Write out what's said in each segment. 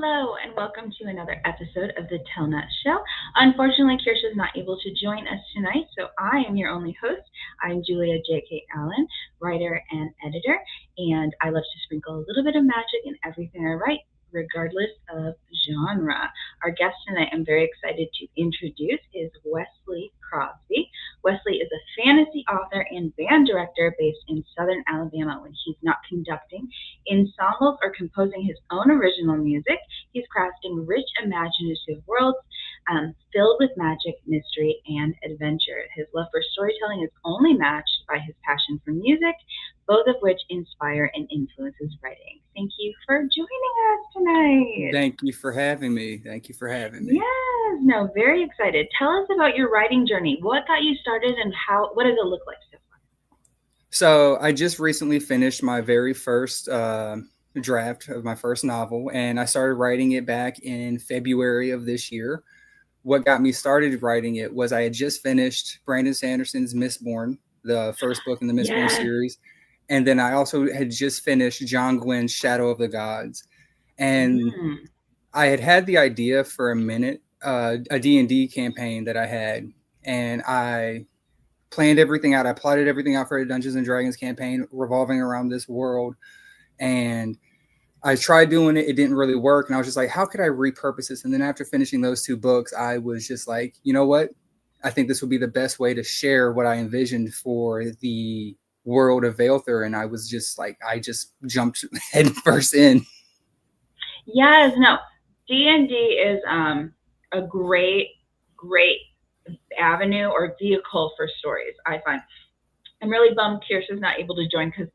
Hello, and welcome to another episode of the Telnut Show. Unfortunately, Kirsha is not able to join us tonight, so I am your only host. I'm Julia J.K. Allen, writer and editor, and I love to sprinkle a little bit of magic in everything I write, regardless of genre. Our guest tonight, I'm very excited to introduce, is Wesley Crosby. Wesley is a fantasy author and band director based in Southern Alabama when he's not conducting ensembles or composing his own original music. He's crafting rich, imaginative worlds filled with magic, mystery, and adventure. His love for storytelling is only matched by his passion for music, both of which inspire and influence his writing. Thank you for joining us tonight. Thank you for having me. Thank you for having me. Yes, no, very excited. Tell us about your writing journey. What got you started and what does it look like so far? So I just recently finished my very first draft of my first novel, and I started writing it back in February of this year. What got me started writing it was I had just finished Brandon Sanderson's Mistborn, the first book in the Mistborn Yes. series. And then I also had just finished John Gwynn's Shadow of the Gods. And I had the idea for a minute, a D&D campaign that I had, and I planned everything out. I plotted everything out for a Dungeons and Dragons campaign revolving around this world. And I tried doing it. It didn't really work. And I was just like, how could I repurpose this? And then after finishing those two books, I was just like, you know what? I think this would be the best way to share what I envisioned for the world of Vaelthur. And I was just like, I just jumped head first in. Yes, no. D&D is a great avenue or vehicle for stories, I find. I'm really bummed Kirsha's not able to join because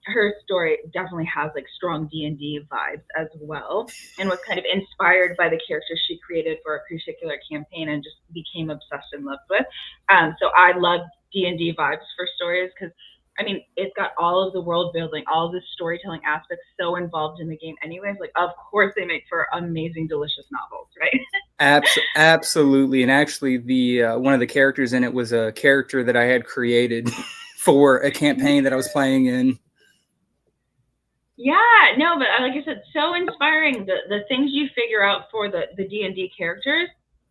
her story definitely has like strong D&D vibes as well, and was kind of inspired by the characters she created for a particular campaign and just became obsessed and loved with. So I love D&D vibes for stories because I mean, it's got all of the world building, all of the storytelling aspects so involved in the game anyways. Like, of course they make for amazing, delicious novels, right? Absolutely. And actually, the one of the characters in it was a character that I had created for a campaign that I was playing in. Yeah, no, but like I said, so inspiring. The things you figure out for the D&D characters,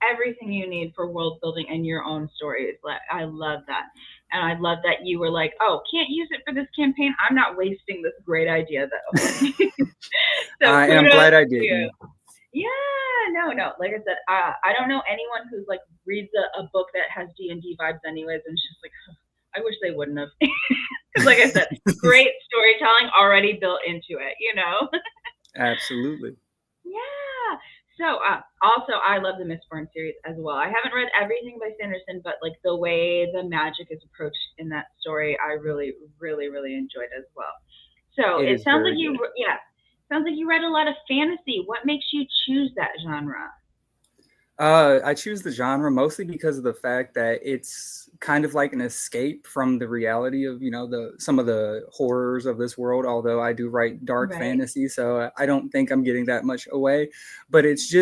everything you need for world building and your own stories. I love that. And I love that you were like, oh, can't use it for this campaign. I'm not wasting this great idea, though. So and I'm glad I didn't. Yeah, no. Like I said, I don't know anyone who's like reads a book that has D&D vibes anyways, and it's just like, I wish they wouldn't have. Because like I said, great storytelling already built into it, you know? Absolutely. Yeah. So also, I love the Mistborn series as well. I haven't read everything by Sanderson, but like the way the magic is approached in that story, I really, really, really enjoyed as well. So it sounds like sounds like you read a lot of fantasy. What makes you choose that genre? I choose the genre mostly because of the fact that it's kind of like an escape from the reality of, some of the horrors of this world. Although I do write dark fantasy, so I don't think I'm getting that much away. But it's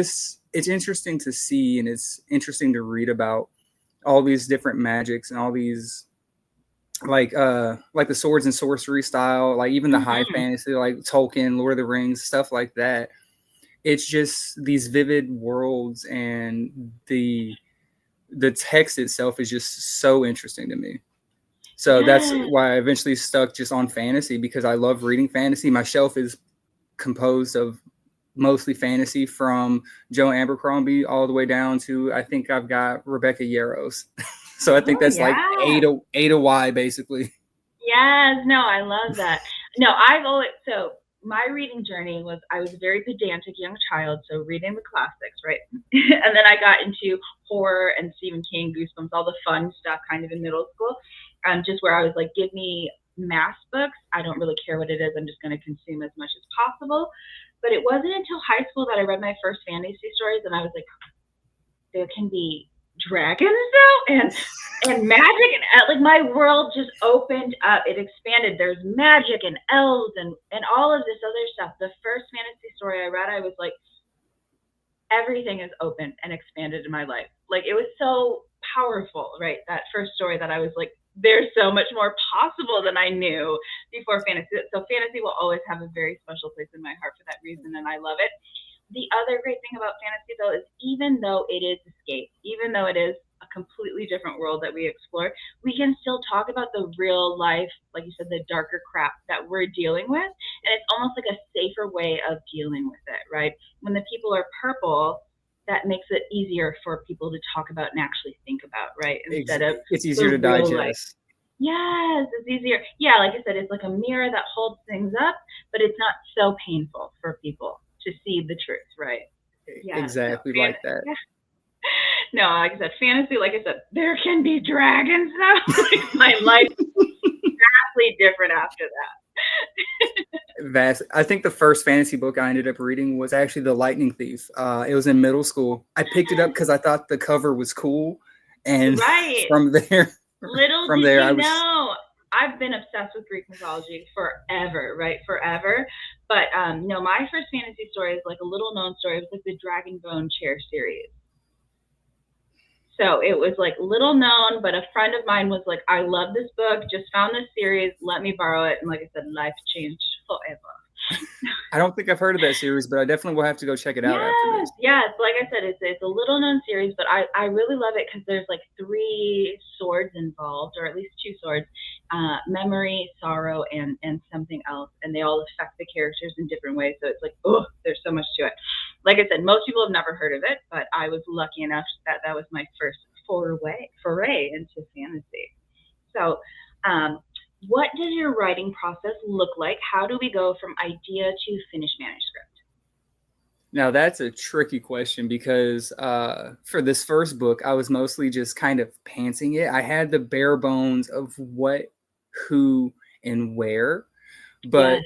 interesting to see, and it's interesting to read about all these different magics and all these like the swords and sorcery style, like even the high fantasy, like Tolkien, Lord of the Rings, stuff like that. It's just these vivid worlds, and the text itself is just so interesting to me. So that's why I eventually stuck just on fantasy, because I love reading fantasy. My shelf is composed of mostly fantasy, from Joe Abercrombie all the way down to, I think I've got Rebecca Yarros. So I think that's like A to Y basically. Yes, no, I love that. No, my reading journey was, I was a very pedantic young child, so reading the classics, right? And then I got into horror and Stephen King, Goosebumps, all the fun stuff kind of in middle school, just where I was like, give me math books. I don't really care what it is. I'm just going to consume as much as possible. But it wasn't until high school that I read my first fantasy stories, and I was like, there can be dragons though, and magic, and like my world just opened up. It expanded. There's magic and elves and all of this other stuff. The first fantasy story I read, I was like, everything is open and expanded in my life. Like, it was so powerful, right? That first story, that I was like, there's so much more possible than I knew before fantasy. So fantasy will always have a very special place in my heart for that reason, and I love it. the other great thing about fantasy, though, is even though it is escape, even though it is a completely different world that we explore, we can still talk about the real life, like you said, the darker crap that we're dealing with. And it's almost like a safer way of dealing with it, right? When the people are purple, that makes it easier for people to talk about and actually think about, right? Instead of It's easier the to real life. digest. Yes, it's easier. Yeah, like I said, it's like a mirror that holds things up, but it's not so painful for people to see the truth, right? Yeah, no, Exactly like that. yeah. No, like I said, fantasy, like I said, there can be dragons now. Like my life is vastly different after that. Vast. I think the first fantasy book I ended up reading was actually The Lightning Thief. It was in middle school. I picked it up because I thought the cover was cool, and Right. from there, Little from did there, I you was. know, I've been obsessed with Greek mythology forever, right? Forever. But no, my first fantasy story is like a little known story. It was like the Dragonbone Chair series. So it was like little known, but a friend of mine was like, I love this book, just found this series, let me borrow it. And like I said, life changed forever. I don't think I've heard of that series, but I definitely will have to go check it out after Yes, this. yes. Like I said, it's a little known series, but I really love it because there's like three swords involved, or at least two swords, memory, sorrow, and something else, and they all affect the characters in different ways. So it's like, oh, there's so much to it. Like I said, most people have never heard of it, but I was lucky enough that that was my first foray into fantasy. So, um, what does your writing process look like? How do we go from idea to finished manuscript? Now that's a tricky question because for this first book, I was mostly just kind of pantsing it. I had the bare bones of what, who, and where, Yes. but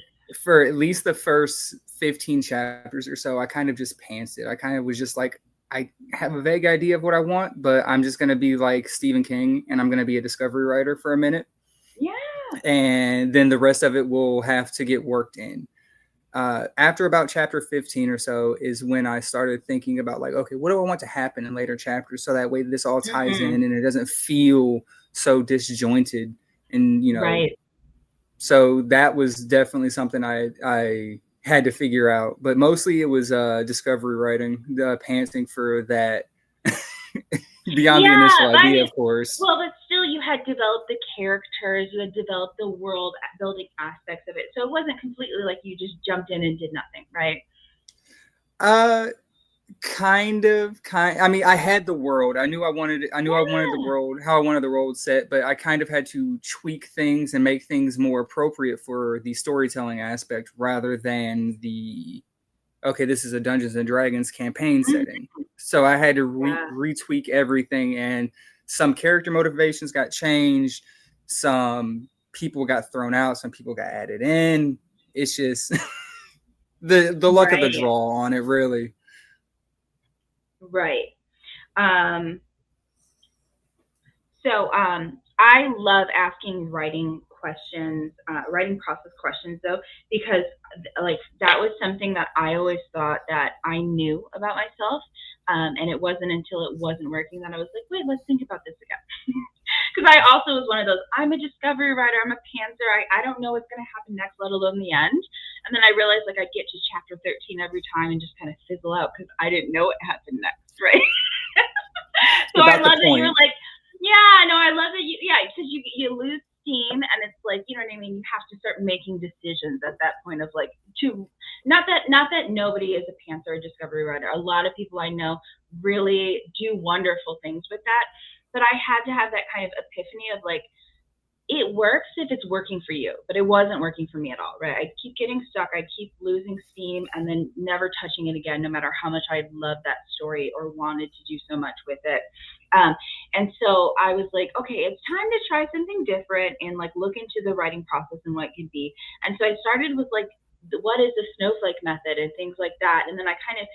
for at least the first 15 chapters or so, I kind of just pantsed it. I kind of was just like, I have a vague idea of what I want, but I'm just going to be like Stephen King and I'm going to be a discovery writer for a minute. Yeah. And then the rest of it will have to get worked in. After about chapter 15 or so is when I started thinking about like, okay, what do I want to happen in later chapters so that way this all ties Mm-hmm. in and it doesn't feel so disjointed. And Right. so that was definitely something I had to figure out. But mostly it was discovery writing, the pantsing for that beyond the Yeah, initial I idea, mean, of course. well, but still, you had developed the characters, you had developed the world building aspects of it, so it wasn't completely like you just jumped in and did nothing, right? Uh, I mean, I had the world. I wanted the Yeah. world, how I wanted the world set, but I kind of had to tweak things and make things more appropriate for the storytelling aspect rather than the okay, this is a Dungeons and Dragons campaign Mhm. setting. So I had to Yeah. retweak everything, and some character motivations got changed, some people got thrown out, some people got added in. It's just the luck of the Right. draw on it, really. Right. Um, So I love asking writing process questions though, because like that was something that I always thought that I knew about myself, and it wasn't until it wasn't working that I was like, wait, let's think about this again. Because I also was one of those. I'm a discovery writer. I'm a pantser. I don't know what's going to happen next, let alone the end. And then I realized like I'd get to chapter 13 every time and just kind of fizzle out because I didn't know what happened next, right? So I About the love that you were point. like, yeah, no, I love that yeah, because you lose steam and it's like, you know what I mean. You have to start making decisions at that point of like to not that nobody is a pantser or discovery writer. A lot of people I know really do wonderful things with that, but I had to have that kind of epiphany of like it works if it's working for you, but it wasn't working for me at all, right? I keep getting stuck. I keep losing steam and then never touching it again, no matter how much I loved that story or wanted to do so much with it. Um, and so I was like, okay, it's time to try something different and like look into the writing process and what it could be. And so I started with like, what is the snowflake method and things like that. And then I kind of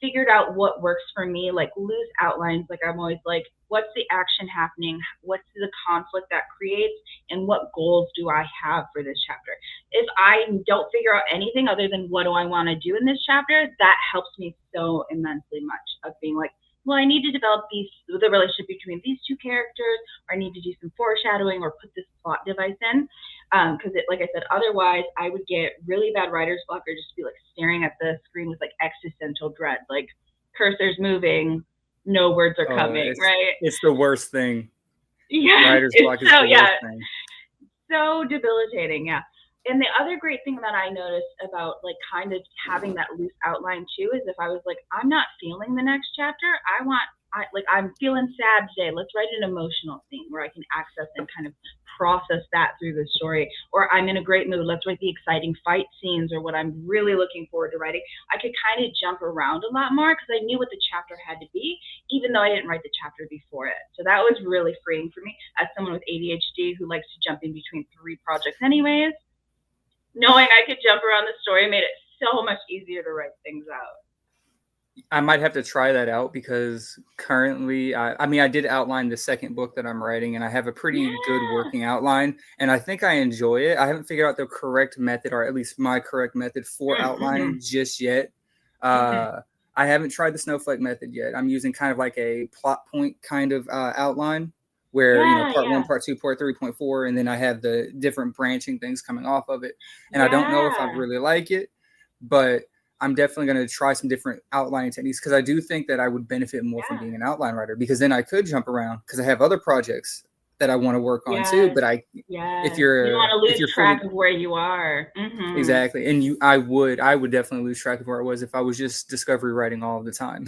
figured out what works for me, like loose outlines. Like I'm always like, what's the action happening? What's the conflict that creates? And what goals do I have for this chapter? If I don't figure out anything other than what do I want to do in this chapter, that helps me so immensely much of being like, well, I need to develop the relationship between these two characters, or I need to do some foreshadowing or put this plot device in. Because like I said, otherwise I would get really bad writer's block or just be like staring at the screen with like existential dread, like cursors moving, no words are Oh, coming, right? it's the worst thing. Yeah, Writer's it's block is so the worst thing. so debilitating. Yeah. And the other great thing that I noticed about like kind of having that loose outline too is if I was like, I'm not feeling the next chapter, I'm feeling sad today. Let's write an emotional scene where I can access and kind of process that through the story. Or I'm in a great mood. Let's write the exciting fight scenes or what I'm really looking forward to writing. I could kind of jump around a lot more because I knew what the chapter had to be, even though I didn't write the chapter before it. So that was really freeing for me as someone with ADHD who likes to jump in between 3 projects anyways. Knowing I could jump around the story made it so much easier to write things out. I might have to try that out because currently, I mean, I did outline the second book that I'm writing, and I have a pretty good Yeah. working outline, and I think I enjoy it. I haven't figured out the correct method, or at least my correct method for outlining just yet. I haven't tried the snowflake method yet. I'm using kind of like a plot point kind of outline where, you know, part one, part two, part three, point four, and then I have the different branching things coming off of it. And I don't know if I really like it, but I'm definitely going to try some different outlining techniques because I do think that I would benefit more from being an outline writer because then I could jump around because I have other projects that I want to work on too. But if you don't want to if lose you're track fully of where you are. exactly, and I would definitely lose track of where I was if I was just discovery writing all the time.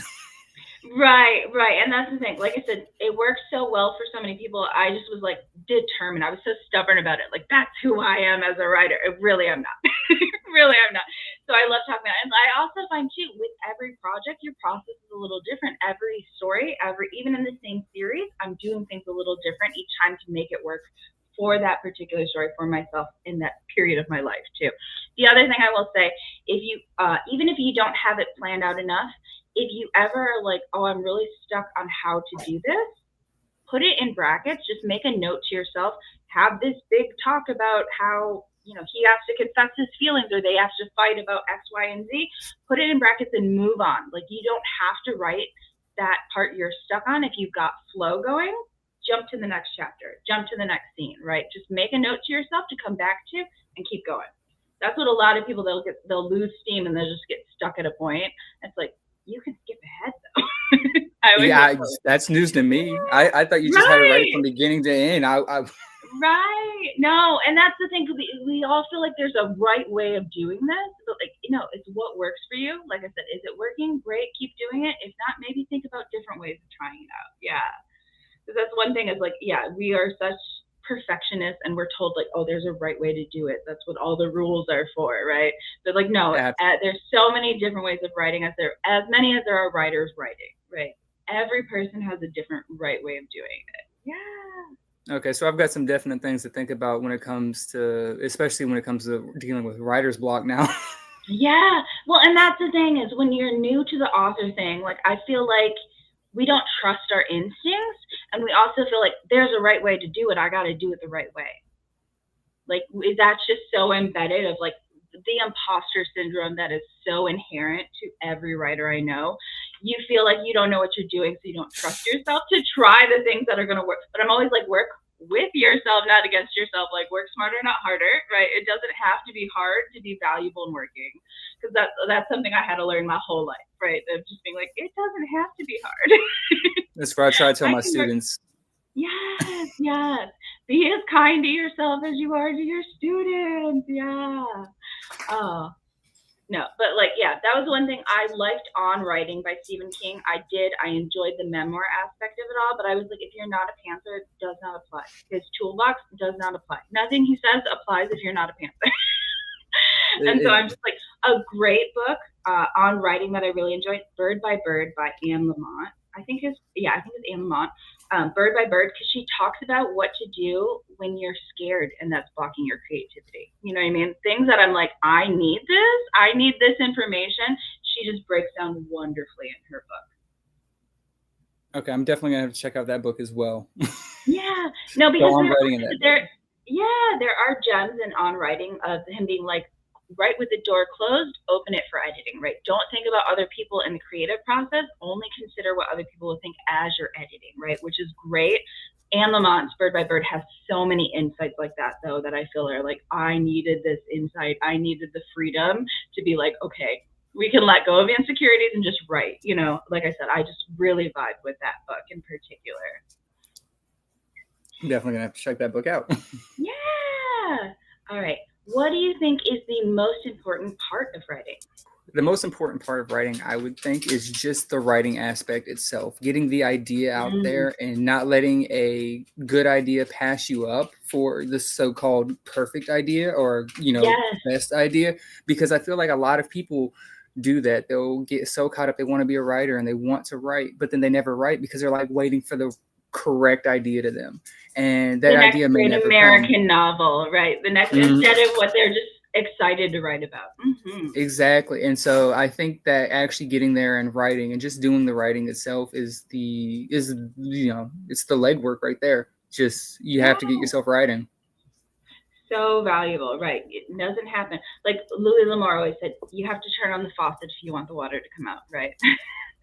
Right, right. And that's the thing. Like I said, it works so well for so many people. I just was like determined. I was so stubborn about it. Like that's who I am as a writer. It really am not. Really am not. So I love talking about it. And I also find too with every project your process is a little different. Every story, even in the same series, I'm doing things a little different each time to make it work for that particular story for myself in that period of my life too. The other thing I will say, if you even if you don't have it planned out enough, if you ever are like, oh, I'm really stuck on how to do this, put it in brackets. Just make a note to yourself. Have this big talk about how, he has to confess his feelings or they have to fight about X, Y, and Z. Put it in brackets and move on. Like, you don't have to write that part you're stuck on. If you've got flow going, jump to the next chapter, jump to the next scene, right? Just make a note to yourself to come back to and keep going. That's what a lot of people, they'll lose steam and they'll just get stuck at a point. It's like, you can skip ahead though. Yeah, that's news to me. I thought you just had to write it from beginning to end. Right. No, and that's the thing. We all feel like there's a right way of doing this, but it's what works for you. Like I said, is it working? Great, keep doing it. If not, maybe think about different ways of trying it out. Yeah, because that's one thing. Is like, yeah, we are such perfectionists, and we're told like, oh, there's a right way to do it. That's what all the rules are for, right? But like, no, there's so many different ways of writing, as many as there are writers writing, right? Every person has a different right way of doing it. Yeah. Okay, so I've got some definite things to think about especially when it comes to dealing with writer's block now. Yeah. Well, and that's the thing is when you're new to the author thing, like I feel like we don't trust our instincts, and we also feel like there's a right way to do it. I got to do it the right way. Like that's just so embedded of like the imposter syndrome that is so inherent to every writer I know. You feel like you don't know what you're doing, so you don't trust yourself to try the things that are going to work. But I'm always like, work with yourself, not against yourself. Like, work smarter, not harder, right? It doesn't have to be hard to be valuable in working, because that's something I had to learn my whole life, right? Of just being like, it doesn't have to be hard. That's what I try to tell my students. Yes, yes. Be as kind to yourself as you are to your students. Yeah. Oh, no, but like, yeah, that was one thing I liked on writing by Stephen King. I enjoyed the memoir aspect of it all, but I was like, if you're not a pantser, it does not apply. His toolbox does not apply. Nothing he says applies if you're not a pantser. And so I'm just like, a great book on writing that I really enjoyed, Bird by Bird by Anne Lamott. I think it's Anne Lamott. Bird by Bird, because she talks about what to do when you're scared and that's blocking your creativity. You know what I mean? Things that I'm like, I need this information. She just breaks down wonderfully in her book. Okay, I'm definitely gonna have to check out that book as well. Yeah, no, because so I'm writing in that. There are gems in On Writing of him being like, write with the door closed, open it for editing, right? Don't think about other people in the creative process. Only consider what other people will think as you're editing, right? Which is great. Anne Lamont's Bird by Bird has so many insights like that, though, that I feel are like, I needed this insight. I needed the freedom to be like, okay, we can let go of insecurities and just write. You know, like I said, I just really vibe with that book in particular. I'm definitely gonna have to check that book out. Yeah. All right. What do you think is the most important part of writing? The most important part of writing, I would think, is just the writing aspect itself, getting the idea out there and not letting a good idea pass you up for the so-called perfect idea or, Yes. best idea. Because I feel like a lot of people do that. They'll get so caught up. They want to be a writer and they want to write, but then they never write because they're like waiting for the correct idea to them. And that idea may never American come. novel, right? The next, instead of what they're just excited to write about. Exactly. And so I think that actually getting there and writing and just doing the writing itself it's the legwork right there. Just you have to get yourself writing. So valuable, right? It doesn't happen. Like Louis L'Amour always said, you have to turn on the faucet if you want the water to come out, right?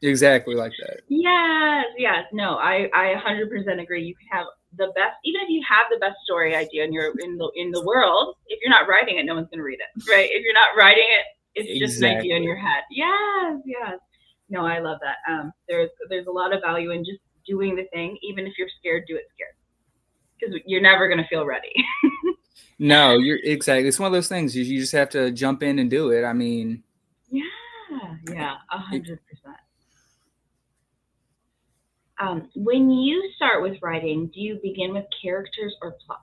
Exactly like that. Yes. No, I 100% agree. You can have the best, even if you have the best story idea and you're in the world, if you're not writing it, no one's gonna read it, right? If you're not writing it, it's just an idea in your head. Yes. No, I love that. There's a lot of value in just doing the thing, even if you're scared, do it scared, because you're never gonna feel ready. No, you're exactly. It's one of those things. You just have to jump in and do it. I mean, yeah, 100%. When you start with writing, do you begin with characters or plot?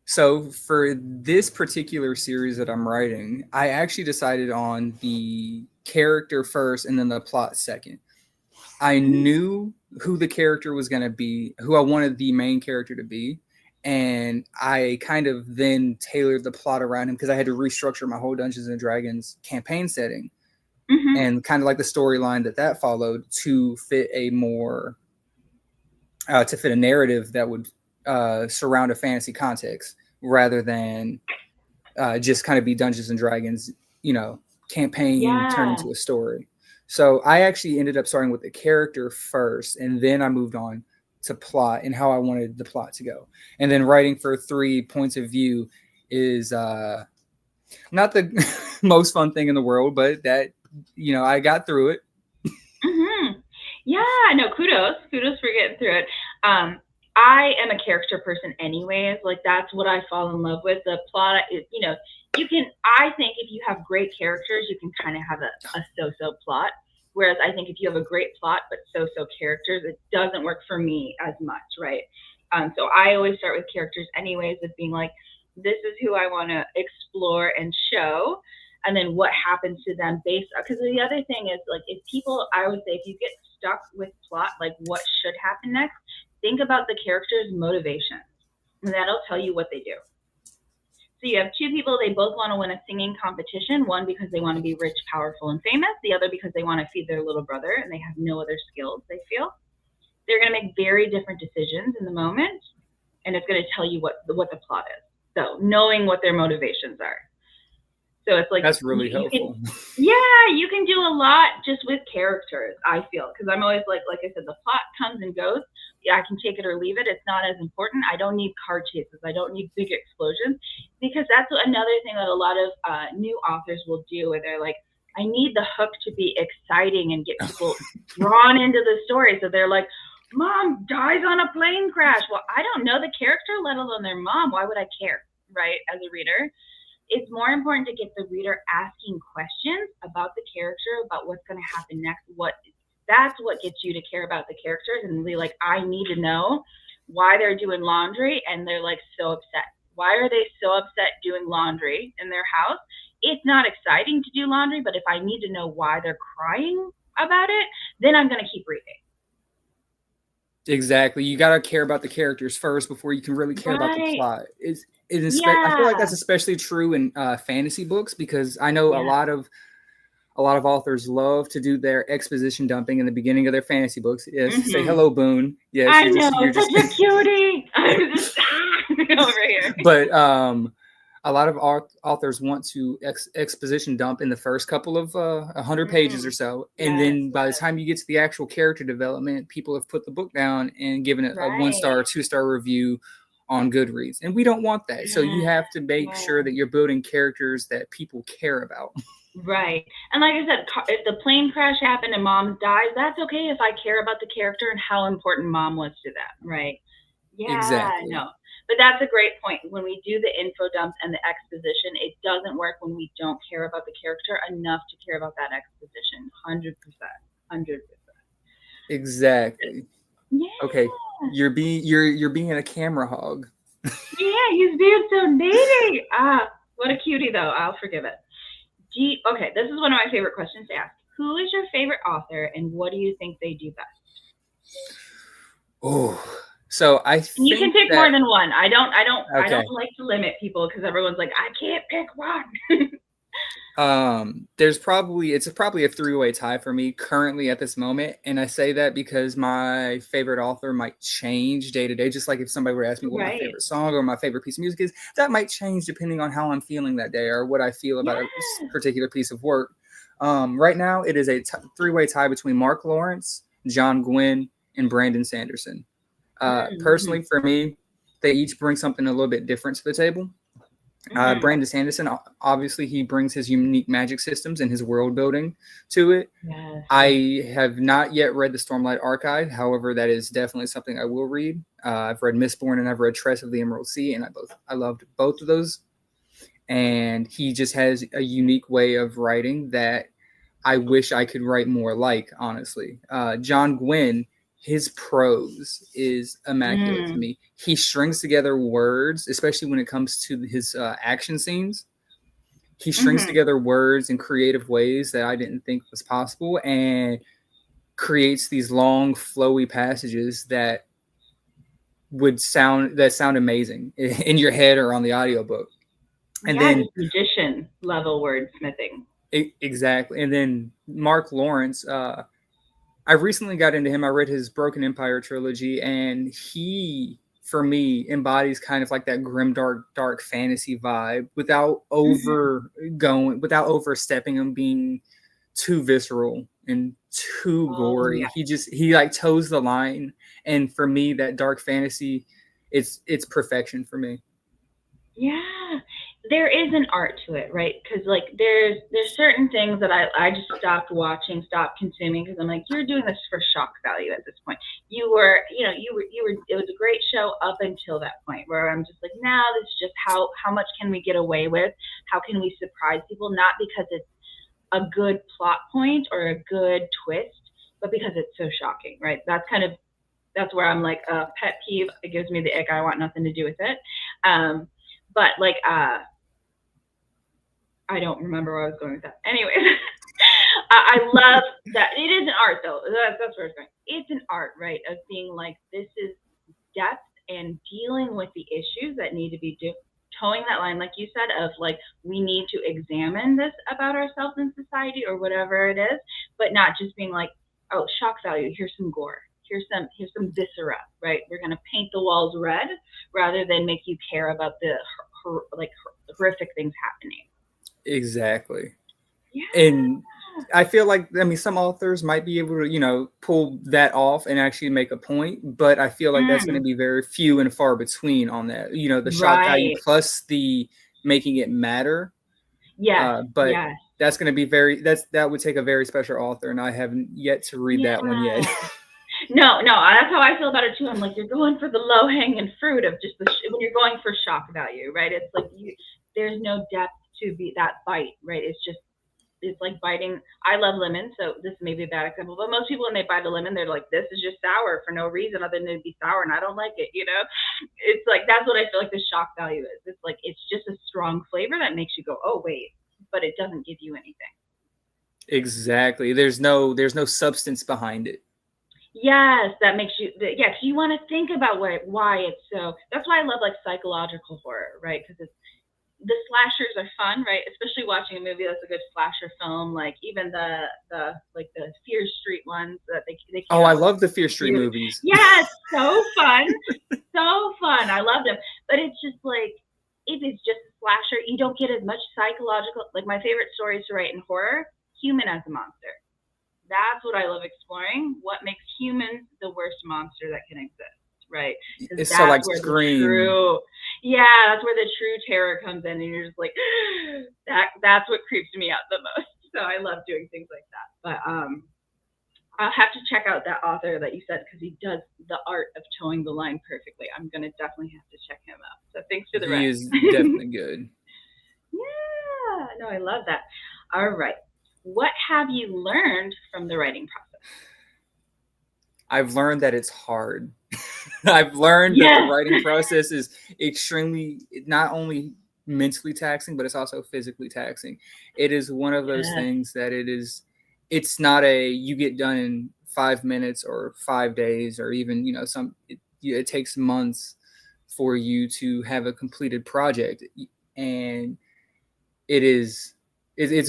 So for this particular series that I'm writing, I actually decided on the character first and then the plot second. I knew who the character was going to be, who I wanted the main character to be. And I kind of then tailored the plot around him because I had to restructure my whole Dungeons and Dragons campaign setting. And kind of like the storyline that followed to fit a more to fit a narrative that would surround a fantasy context rather than just kind of be Dungeons and Dragons, campaign turned into a story. So I actually ended up starting with the character first, and then I moved on to plot and how I wanted the plot to go. And then writing for 3 points of view is not the most fun thing in the world, but that I got through it. Yeah, no, kudos for getting through it. I am a character person anyways. Like, that's what I fall in love with. The plot is, I think if you have great characters, you can kind of have a so-so plot. Whereas I think if you have a great plot but so-so characters, it doesn't work for me as much, right? So I always start with characters anyways, of being like, this is who I want to explore and show. And then what happens to them based on, because the other thing is, like, I would say if you get stuck with plot, like what should happen next, think about the character's motivations, and that'll tell you what they do. So you have 2 people, they both want to win a singing competition, one because they want to be rich, powerful, and famous, the other because they want to feed their little brother and they have no other skills, they feel. They're going to make very different decisions in the moment, and it's going to tell you what the plot is. So knowing what their motivations are. So it's like, that's really helpful. You can do a lot just with characters, I feel, because I'm always like I said, the plot comes and goes. I can take it or leave it. It's not as important. I don't need car chases. I don't need big explosions, because that's another thing that a lot of new authors will do, where they're like, I need the hook to be exciting and get people drawn into the story. So they're like, Mom dies on a plane crash. Well, I don't know the character, let alone their mom. Why would I care, right, as a reader? It's more important to get the reader asking questions about the character, about what's going to happen next. That's what gets you to care about the characters and be like, I need to know why they're doing laundry and they're like so upset. Why are they so upset doing laundry in their house? It's not exciting to do laundry, but if I need to know why they're crying about it, then I'm going to keep reading. Exactly. You got to care about the characters first before you can really care about the plot. I feel like that's especially true in fantasy books, because I know a lot of authors love to do their exposition dumping in the beginning of their fantasy books. Yes, say hello, Boone. Yes, you're such a cutie. I'm just over here. But a lot of authors want to exposition dump in the first couple of 100 pages or so, and Yes, then by the time you get to the actual character development, people have put the book down and given it a 1-star or right. 2-star review on Goodreads, and we don't want that. So you Yeah, have to make yeah. sure that you're building characters that people care about. Right. And like I said, if the plane crash happened and mom dies, that's okay if I care about the character and how important mom was to them, right? Yeah, Exactly. no. But that's a great point. When we do the info dump and the exposition, it doesn't work when we don't care about the character enough to care about that exposition. 100%. 100%. Exactly. Yeah. Okay, you're being a camera hog. Yeah, he's being so needy. Ah, what a cutie, though. I'll forgive it. Okay, this is one of my favorite questions to ask. Who is your favorite author, and what do you think they do best? Oh, so I And you can think pick more that than one. I don't okay. like to limit people because everyone's like, I can't pick one. It's probably a 3-way tie for me currently at this moment, and I say that because my favorite author might change day to day. Just like if somebody were to ask me what my Right. favorite song or my favorite piece of music is, that might change depending on how I'm feeling that day or what I feel about a Yeah. particular piece of work. Right now, it is a 3-way tie between Mark Lawrence, John Gwynn, and Brandon Sanderson. Mm-hmm. Personally, for me, they each bring something a little bit different to the table. Mm-hmm. Brandon Sanderson, obviously, he brings his unique magic systems and his world building to it. Yes. I have not yet read the Stormlight Archive. However, that is definitely something I will read. I've read Mistborn and I've read Tress of the Emerald Sea, and I loved both of those. And he just has a unique way of writing that I wish I could write more like, honestly. John Gwynn, his prose is immaculate to Mm. me. He strings together words, especially when it comes to his action scenes. He strings Mm-hmm. together words in creative ways that I didn't think was possible and creates these long, flowy passages that sound amazing in your head or on the audiobook. And Yeah, then just magician level wordsmithing. exactly. And then Mark Lawrence, I recently got into him. I read his Broken Empire trilogy, and he, for me, embodies kind of like that grim, dark fantasy vibe Mm-hmm. without overstepping him being too visceral and too Oh gory. yeah. He like toes the line, and for me, that dark fantasy, it's perfection for me. Yeah, there is an art to it, right? Because like there's certain things that I just stopped watching, stopped consuming because I'm like, you're doing this for shock value at this point. You were it was a great show up until that point where I'm just like, now this is just how much can we get away with? How can we surprise people? Not because it's a good plot point or a good twist, but because it's so shocking, right? That's where I'm like a pet peeve. It gives me the ick. I want nothing to do with it. Um, but like I don't remember where I was going with that. Anyways, I love that it is an art though. That's where it's going. It's an art, right? Of being like this is depth and dealing with the issues that need to be towing that line, like you said, of like we need to examine this about ourselves in society or whatever it is, but not just being like, oh, shock value. Here's some gore. Here's some viscera, right? We're gonna paint the walls red rather than make you care about the like horrific things happening. Exactly. Yeah. And I feel like some authors might be able to pull that off and actually make a point, but I feel like that's going to Mm, be very few and far between on that. The shock value right. plus the making it matter. Yes. But Yes. that's going to be that would take a very special author, and I haven't yet to read Yeah. that one yet. No, no, that's how I feel about it too. I'm like, you're going for the low hanging fruit of just when you're going for shock value, right? It's like there's no depth to be that bite, right? It's like biting. I love lemon, so this may be a bad example, but most people when they bite a lemon, they're like, this is just sour for no reason other than to be sour, and I don't like it. It's like that's what I feel like the shock value is. It's like it's just a strong flavor that makes you go, oh wait, but it doesn't give you anything. Exactly. There's no substance behind it. Yes, that makes you. Yeah, 'cause you want to think about why it's so. That's why I love like psychological horror, right? Because the slashers are fun, right? Especially watching a movie that's a good slasher film, like even the Fear Street ones that they came Oh, I out with. love the Fear Street Really, movies. yeah, it's so fun, so fun. I love them, but it's just like if it's just a slasher, you don't get as much psychological. Like my favorite stories to write in horror, human as a monster. That's what I love exploring. What makes humans the worst monster that can exist, right? Because It's so that's like where the Scream. true, that's where the true terror comes in, and you're just like, that's what creeps me out the most. So I love doing things like that. But I'll have to check out that author that you said because he does the art of towing the line perfectly. I'm gonna definitely have to check him out. So thanks for the He rec. is definitely good. Yeah, no, I love that. All right, what have you learned from the writing process? I've learned that it's hard. I've learned that the Yes. writing process is extremely not only mentally taxing, but it's also physically taxing. It is one of those Yes. things that it's not a you get done in 5 minutes or 5 days or even, it takes months for you to have a completed project. And it's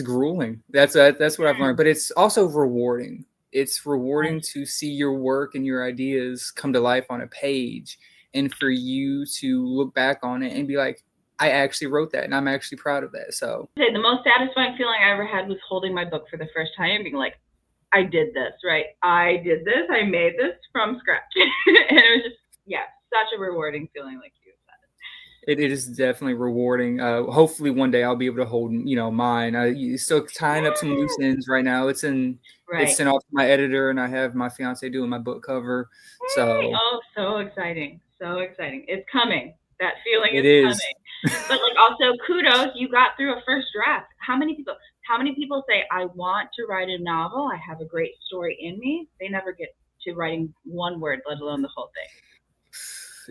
grueling. That's what I've learned, but it's also rewarding. It's rewarding to see your work and your ideas come to life on a page, and for you to look back on it and be like, I actually wrote that, and I'm actually proud of that. So The most satisfying feeling I ever had was holding my book for the first time and being like, I did this, right? I did this. I made this from scratch. And it was just, such a rewarding feeling, like you said. it is definitely rewarding. Hopefully one day I'll be able to hold, mine. I still tying up some loose ends right now. It's Right. sent off to my editor, and I have my fiance doing my book cover. So Oh, so exciting. So exciting. It's coming. That feeling it is is. coming. But like also kudos, you got through a first draft. How many people say, I want to write a novel, I have a great story in me? They never get to writing one word, let alone the whole thing.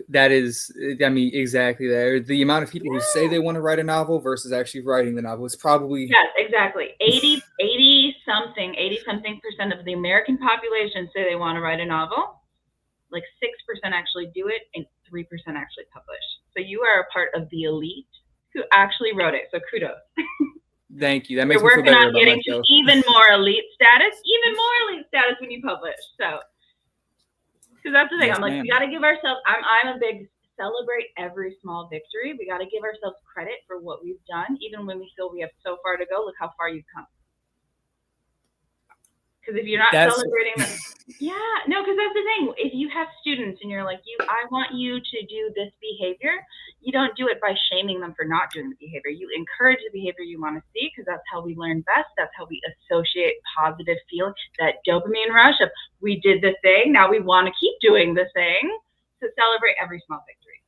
That is, I mean, exactly there. The amount of people who say Yeah. they want to write a novel versus actually writing the novel is probably Yes, exactly. 80 something percent of the American population say they want to write a novel. Like 6% actually do it, and 3% actually publish. So you are a part of the elite who actually wrote it. So kudos. thank you. That makes You're me feel working better on about getting to myself. even more elite status when you publish. So, because that's the thing, Yes, I'm like, we ma'am. got to give ourselves. I'm a big celebrate every small victory. We got to give ourselves credit for what we've done, even when we feel we have so far to go. Look how far you've come. Because if you're not That's celebrating that, because that's the thing. If you have students and you're like, I want you to do this behavior, you don't do it by shaming them for not doing the behavior. You encourage the behavior you want to see, because that's how we learn best. That's how we associate positive feeling, that dopamine rush of we did the thing, now we want to keep doing the thing. So celebrate every small victory.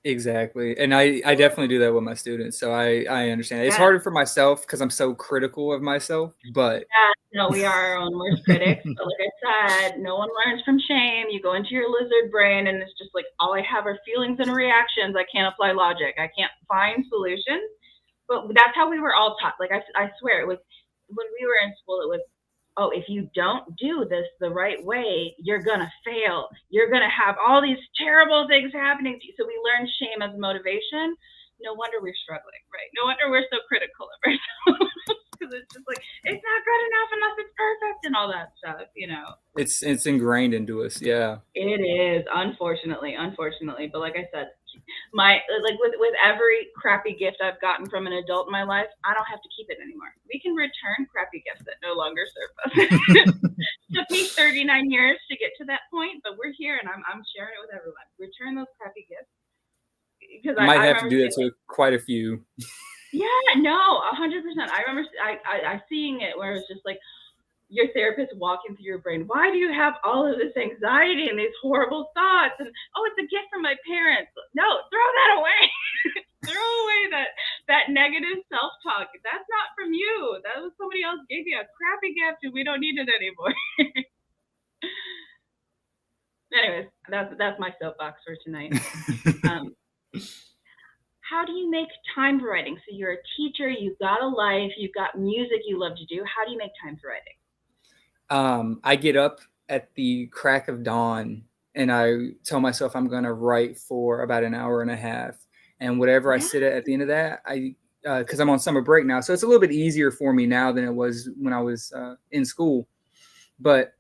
exactly. And I definitely do that with my students. So I understand. It's Yes. harder for myself because I'm so critical of myself, but No, we are our own worst critics. But like I said, no one learns from shame. You go into your lizard brain, and it's just like, all I have are feelings and reactions. I can't apply logic. I can't find solutions. But that's how we were all taught. Like I swear, it was when we were in school. It was, oh, if you don't do this the right way, you're gonna fail. You're gonna have all these terrible things happening to you. So we learn shame as motivation. No wonder we're struggling, right? No wonder we're so critical of ourselves. Because it's just like, it's not good enough unless it's perfect and all that stuff. it's ingrained into us. Yeah. It is, unfortunately. But like I said, my like with every crappy gift I've gotten from an adult in my life, I don't have to keep it anymore. We can return crappy gifts that no longer serve us. Took me 39 years to get to that point, but we're here, and I'm sharing it with everyone. Return those crappy gifts, because I might I have to remember do that saying, to quite a few. yeah, no, 100%. I remember I seeing it where it was just like, your therapist walking through your brain. Why do you have all of this anxiety and these horrible thoughts? And oh, it's a gift from my parents. No, throw that away. Throw away that negative self-talk. That's not from you. That was somebody else gave you a crappy gift, and we don't need it anymore. Anyways, that's my soapbox for tonight. How do you make time for writing? So you're a teacher, you've got a life, you've got music you love to do. How do you make time for writing? I get up at the crack of dawn and I tell myself I'm going to write for about an hour and a half. And whatever I Yeah. sit at the end of that, because I'm on summer break now, so it's a little bit easier for me now than it was when I was in school. But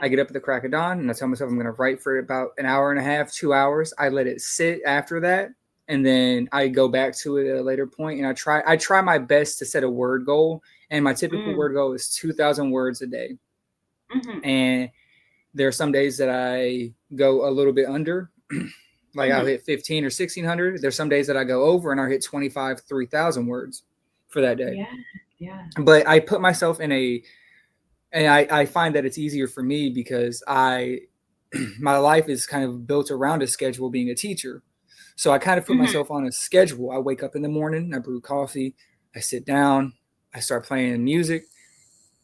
I get up at the crack of dawn and I tell myself I'm going to write for about an hour and a half, 2 hours. I let it sit after that, and then I go back to it at a later point, and I try my best to set a word goal, and my typical Mm. word goal is 2,000 words a day. Mhm. And there are some days that I go a little bit under, like I'll Mhm. hit 15 or 1,600. There's some days that I go over and I'll hit 25, 3,000 words for that day. Yeah. Yeah. But I put myself in a, and I find that it's easier for me because my life is kind of built around a schedule being a teacher. So I kind of put Mhm. myself on a schedule. I wake up in the morning, I brew coffee, I sit down, I start playing music,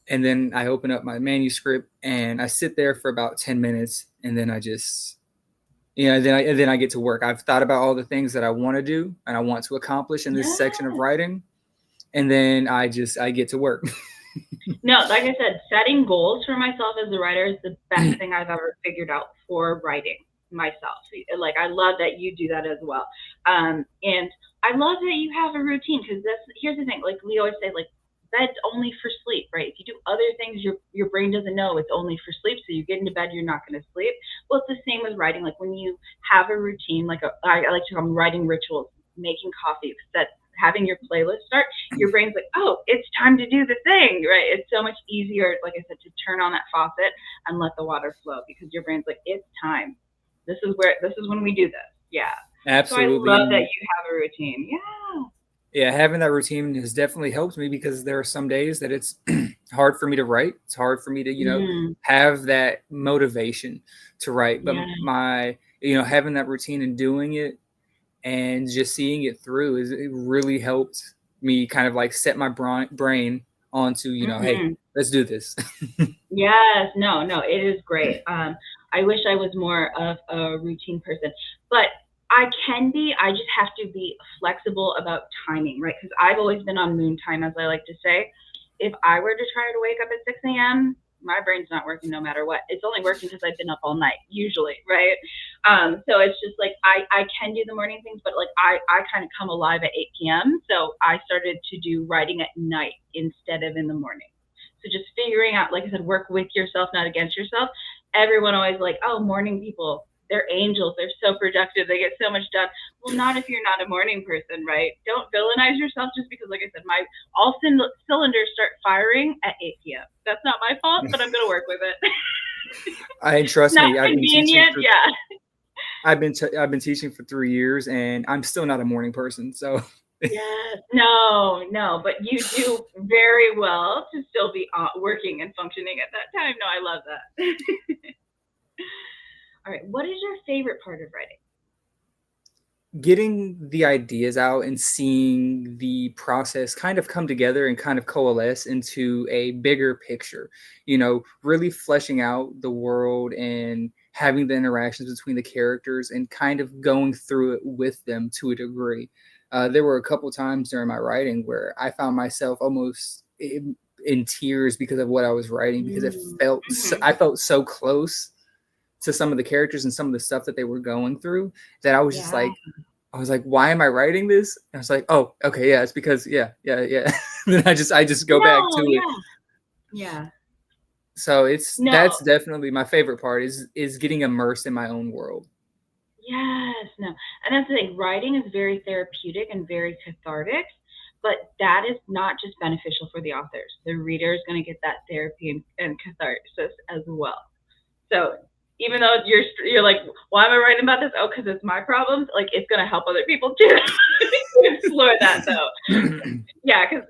and then I open up my manuscript and I sit there for about 10 minutes, and then I just, then I get to work. I've thought about all the things that I want to do and I want to accomplish in this section of Yeah. writing, and then I get to work. No, like I said, setting goals for myself as a writer is the best thing I've ever figured out for writing myself. Like I love that you do that as well, and I love that you have a routine because here's the thing. Like we always say, like bed's only for sleep, right? If you do other things, your brain doesn't know it's only for sleep. So you get into bed, you're not going to sleep. Well, it's the same with writing. Like when you have a routine, I like to call them writing rituals, making coffee, that having your playlist start, your brain's like, oh, it's time to do the thing, right? It's so much easier, like I said, to turn on that faucet and let the water flow because your brain's like, it's time. This is when we do this. Yeah. So I Absolutely. love that And you have a routine. Yeah. yeah, having that routine has definitely helped me because there are some days that it's hard for me to write. It's hard for me to, Mm, have that motivation to write. But yeah. having that routine and doing it and just seeing it through it really helped me kind of like set my brain onto, hey, Mm-hmm. let's do this. Yes, no, it is great. I wish I was more of a routine person, but I can be. I just have to be flexible about timing, right? Because I've always been on moon time, as I like to say. If I were to try to wake up at 6 a.m., my brain's not working no matter what. It's only working because I've been up all night, usually, right? So it's just like I can do the morning things, but like I kind of come alive at 8 p.m. So I started to do writing at night instead of in the morning. So just figuring out, like I said, work with yourself, not against yourself. Everyone always like, oh, morning people, they're angels. They're so productive. They get so much done. Well, not if you're not a morning person, right? Don't villainize yourself just because, like I said, my all cylinders start firing at 8 p.m. That's not my fault, but I'm going to work with it. And trust Not me, convenient. Yeah. I've been teaching for 3 years, and I'm still not a morning person. So Yes. No, but you do very well to still be working and functioning at that time. No, I love that. All right. What is your favorite part of writing? getting the ideas out and seeing the process kind of come together and kind of coalesce into a bigger picture, really fleshing out the world and having the interactions between the characters and kind of going through it with them to a degree. There were a couple times during my writing where I found myself almost in tears because of what I was writing, because Mm-hmm. I felt so close to some of the characters and some of the stuff that they were going through, that Yeah. I was like, why am I writing this? And I was like, oh, okay, yeah, it's because yeah. Then I just go back to No, it. yeah. Yeah. So No. that's definitely my favorite part is getting immersed in my own world. Yes, no. And that's the thing. Writing is very therapeutic and very cathartic, but that is not just beneficial for the authors. The reader is going to get that therapy and catharsis as well. So even though you're like, why am I writing about this? Oh, because it's my problems. Like it's going to help other people too. Explore that though. Yeah, because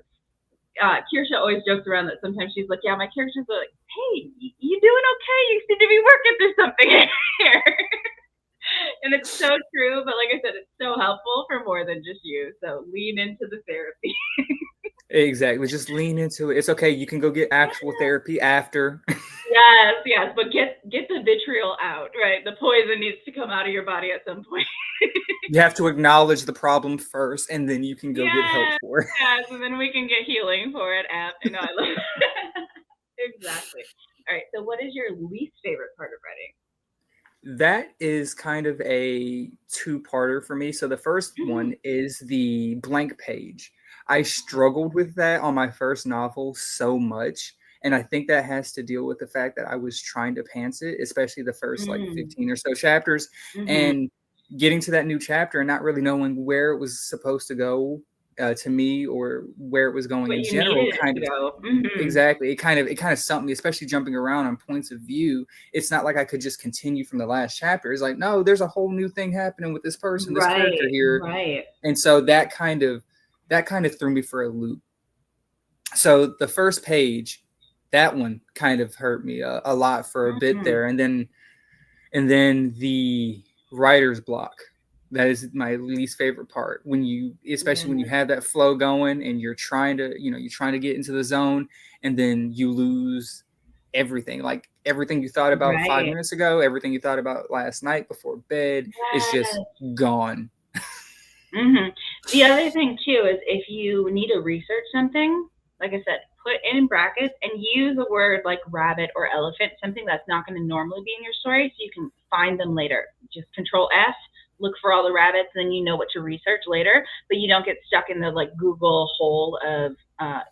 Kirsha always jokes around that sometimes she's like, yeah, my characters are like, hey, you doing okay? You seem to be working through something here. And it's so true, but like I said, it's so helpful for more than just you. So lean into the therapy. Exactly. Just lean into it. It's okay. You can go get actual therapy after. Yes, but get the vitriol out, right? The poison needs to come out of your body at some point. You have to acknowledge the problem first, and then you can go get help Yes, for it. yes, and then we can get healing for it. No, I love exactly. All right. So, what is your least favorite part of writing? That is kind of a two-parter for me. So the first Mm-hmm. one is the blank page. I struggled with that on my first novel so much. And I think that has to deal with the fact that I was trying to pants it, especially the first like Mm-hmm. 15 or so chapters. Mm-hmm. And getting to that new chapter and not really knowing where it was supposed to go to me or where it was going What in you general needed it kind to of go. exactly it kind of stumped me, especially jumping around on points of view. It's not like I could just continue from the last chapter. It's like, no, there's a whole new thing happening with this person, this character Right, here. right. And so that kind of threw me for a loop. So the first page, that one kind of hurt me a lot for a bit Mm-hmm. there, and then the writer's block. That is my least favorite part, especially when you Yeah. have that flow going and you're trying to get into the zone, and then you lose everything. Like everything you thought about five Right. minutes ago, everything you thought about last night before bed is just Yes. gone. hmm The other thing too is if you need to research something, like I said, put in brackets and use a word like rabbit or elephant, something that's not going to normally be in your story, so you can find them later. Just Control F, look for all the rabbits, then you know what to research later. But you don't get stuck in the like Google hole of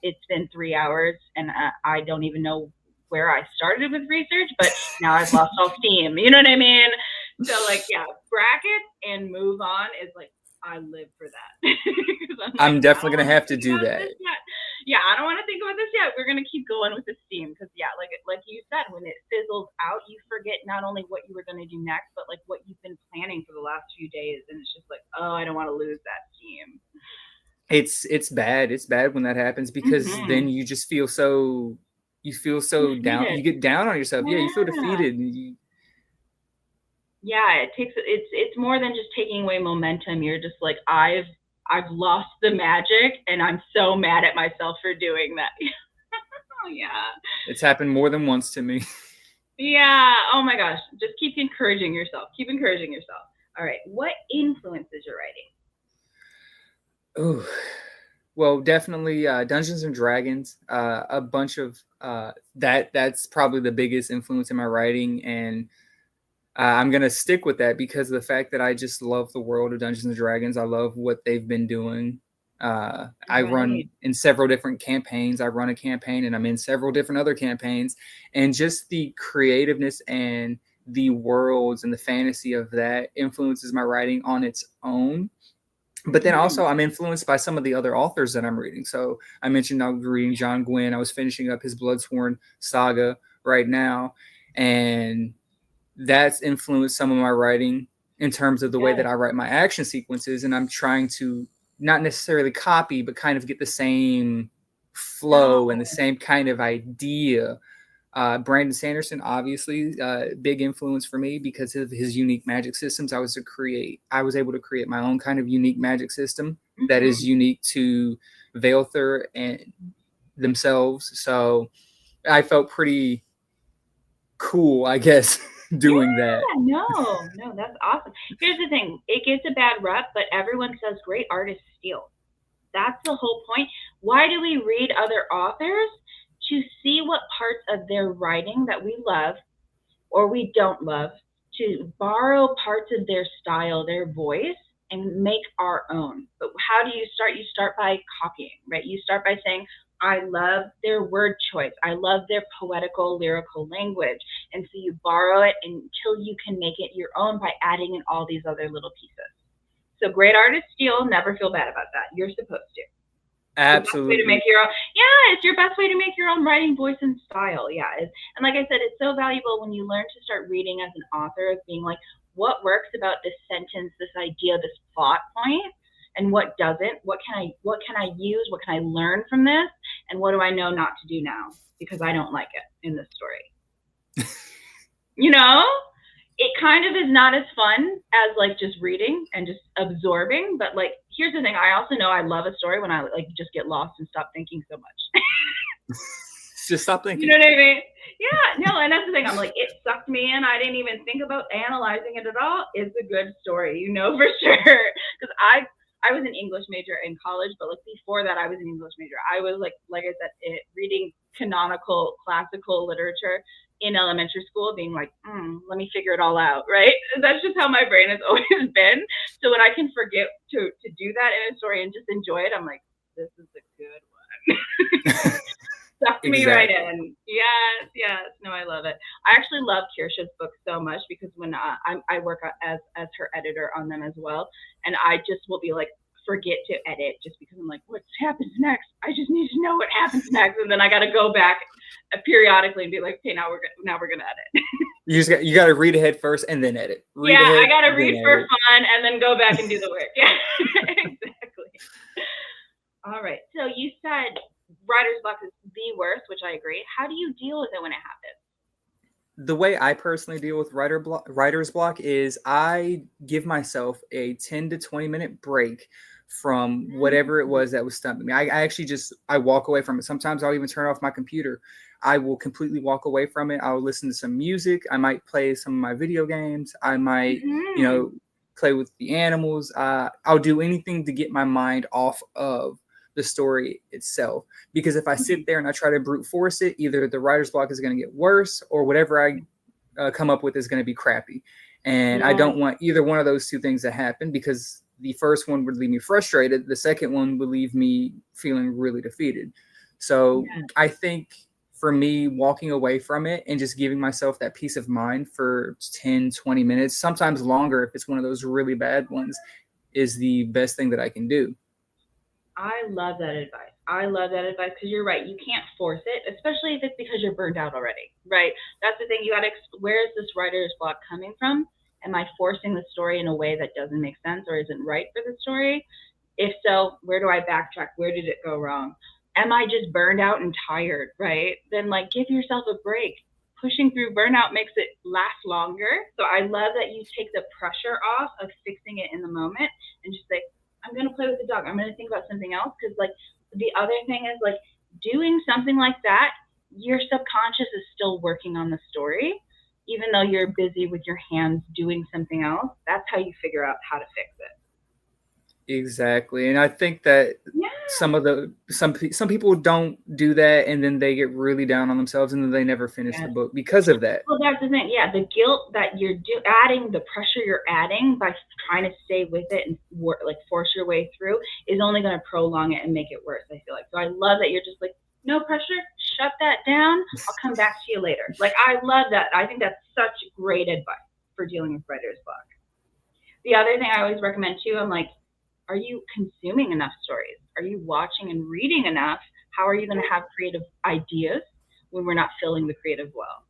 it's been 3 hours and I don't even know where I started with research, but now I've lost all steam. You know what I mean? So like yeah, brackets and move on is like I live for that because I'm like, I'm I definitely don't gonna want to have to think do about that. this yet. Yeah, I don't want to think about this yet. We're gonna keep going with the steam because yeah, like you said, when it fizzles out, you forget not only what you were gonna do next, but like what you've been planning for the last few days, and it's just like, oh, I don't want to lose that steam. It's bad. It's bad when that happens because Mm-hmm. then you feel so down. Defeated. You get down on yourself. Yeah, you feel Yeah. defeated. Yeah, it's more than just taking away momentum. You're just like I've lost the magic, and I'm so mad at myself for doing that. Oh yeah. It's happened more than once to me. Yeah. Oh my gosh. Just keep encouraging yourself. Keep encouraging yourself. All right. What influences your writing? Ooh. Well, definitely Dungeons and Dragons. A bunch of that's probably the biggest influence in my writing, and I'm gonna stick with that because of the fact that I just love the world of Dungeons and Dragons. I love what they've been doing. I run Right. in several different campaigns. I run a campaign, and I'm in several different other campaigns, and just the creativeness and the worlds and the fantasy of that influences my writing on its own. But then Mm-hmm. also I'm influenced by some of the other authors that I'm reading. So I mentioned I'm reading John Gwynn. I was finishing up his Bloodsworn saga right now, and that's influenced some of my writing in terms of the way that Good. I write my action sequences. And I'm trying to not necessarily copy, but kind of get the same flow and the No. same kind of idea. Brandon Sanderson, obviously, big influence for me because of his unique magic systems. I was able to create my own kind of unique magic system that is Mm-hmm. unique to Vailther and themselves. So I felt pretty cool, I guess, doing that. Yeah. No. No. That's awesome. Here's the thing. It gets a bad rep, but everyone says great artists steal. That's the whole point. Why do we read other authors? To see what parts of their writing that we love or we don't love, to borrow parts of their style, their voice, and make our own. But how do you start? You start by copying, right? You start by saying, I love their word choice. I love their poetical, lyrical language. And so you borrow it until you can make it your own by adding in all these other little pieces. So great artists steal, never feel bad about that. You're supposed to. The best way to make Absolutely. your own. Yeah, it's your best way to make your own writing voice and style. Yeah, and like I said, it's so valuable when you learn to start reading as an author, of being like, what works about this sentence, this idea, this plot point, and what doesn't. What can I use? What can I learn from this? And what do I know not to do now because I don't like it in this story? You know, it kind of is not as fun as like just reading and just absorbing. But like, here's the thing: I also know I love a story when I like just get lost and stop thinking so much. Just stop You thinking. know what I mean? Yeah, no, and that's the thing. I'm like, it sucked me in. I didn't even think about analyzing it at all. It's a good story, you know, for sure. Because I was an English major in college, but like before that, I was an English major. I was like I said, reading canonical classical literature in elementary school, being like, let me figure it all out, right? That's just how my brain has always been. So when I can forget to do that in a story and just enjoy it, I'm like, this is a good one. Sucked me right Exactly. in. Yes, yes. No, I love it. I actually love Kirsha's books so much because when I work as her editor on them as well, and I just will be like forget to edit just because I'm like, what happens next? I just need to know what happens next, and then I got to go back periodically and be like, okay, now we're gonna edit. You got to read ahead first and then edit. Read Yeah, I ahead, got to then read for edit. fun and then go back and do the work. Yeah, exactly. All right. So you said writer's block is the worst, which I agree. How do you deal with it when it happens? The way I personally deal with writer's block is I give myself a 10 to 20-minute break from whatever it was that was stumping me. I actually just I walk away from it. Sometimes I'll even turn off my computer. I will completely walk away from it. I'll listen to some music. I might play some of my video games. I might, you Mm-hmm. know, play with the animals. I'll do anything to get my mind off of the story itself, because if I sit there and I try to brute force it, either the writer's block is going to get worse or whatever I come up with is going to be crappy. And I Yeah. don't want either one of those two things to happen, because the first one would leave me frustrated. The second one would leave me feeling really defeated. So Yeah. I think for me, walking away from it and just giving myself that peace of mind for 10, 20 minutes, sometimes longer if it's one of those really bad ones, is the best thing that I can do. I love that advice. I love that advice because you're right. You can't force it, especially if it's because you're burned out already, right? That's the thing. You got to, where is this writer's block coming from? Am I forcing the story in a way that doesn't make sense or isn't right for the story? If so, where do I backtrack? Where did it go wrong? Am I just burned out and tired, right? Then, like, give yourself a break. Pushing through burnout makes it last longer. So I love that you take the pressure off of fixing it in the moment and just say, I'm gonna play with the dog. I'm gonna think about something else because like the other thing is like doing something like that, your subconscious is still working on the story, even though you're busy with your hands doing something else. That's how you figure out how to fix it. Exactly. And I think that Yeah. some people don't do that, and then they get really down on themselves, and then they never finish the Yes. book because of that. Well, that's the thing. Yeah, the guilt that you're adding, the pressure you're adding by trying to stay with it and like force your way through is only going to prolong it and make it worse. I feel like. So I love that you're just like, no pressure, shut that down. I'll come back to you later. Like I love that. I think that's such great advice for dealing with writer's block. The other thing I always recommend too, I'm like, are you consuming enough stories? Are you watching and reading enough? How are you going to have creative ideas when we're not filling the creative well?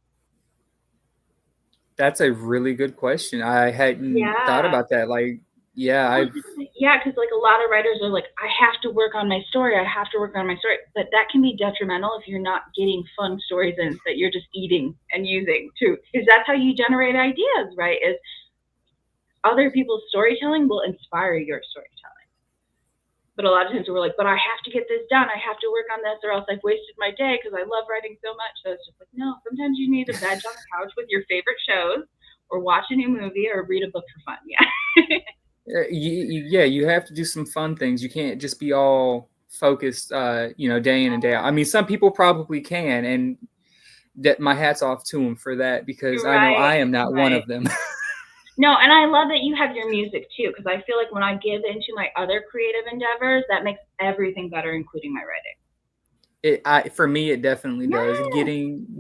That's a really good question. I hadn't thought Yeah. about that. Like, yeah, Well, I've yeah, because like a lot of writers are like, I have to work on my story. I have to work on my story, but that can be detrimental if you're not getting fun stories in that you're just eating and using too, because that's how you generate ideas, right? Is other people's storytelling will inspire your storytelling. But a lot of times we're like, but I have to get this done. I have to work on this, or else I've wasted my day because I love writing so much. So it's just like, no. Sometimes you need to veg on the couch with your favorite shows, or watch a new movie, or read a book for fun. Yeah. yeah, you have to do some fun things. You can't just be all focused, day in and day out. I mean, some people probably can, and that my hat's off to them for that, because I know Right. I am not one Right. of them. No, and I love that you have your music too, because I feel like when I give into my other creative endeavors, that makes everything better, including my writing. For me, it definitely does. Yes.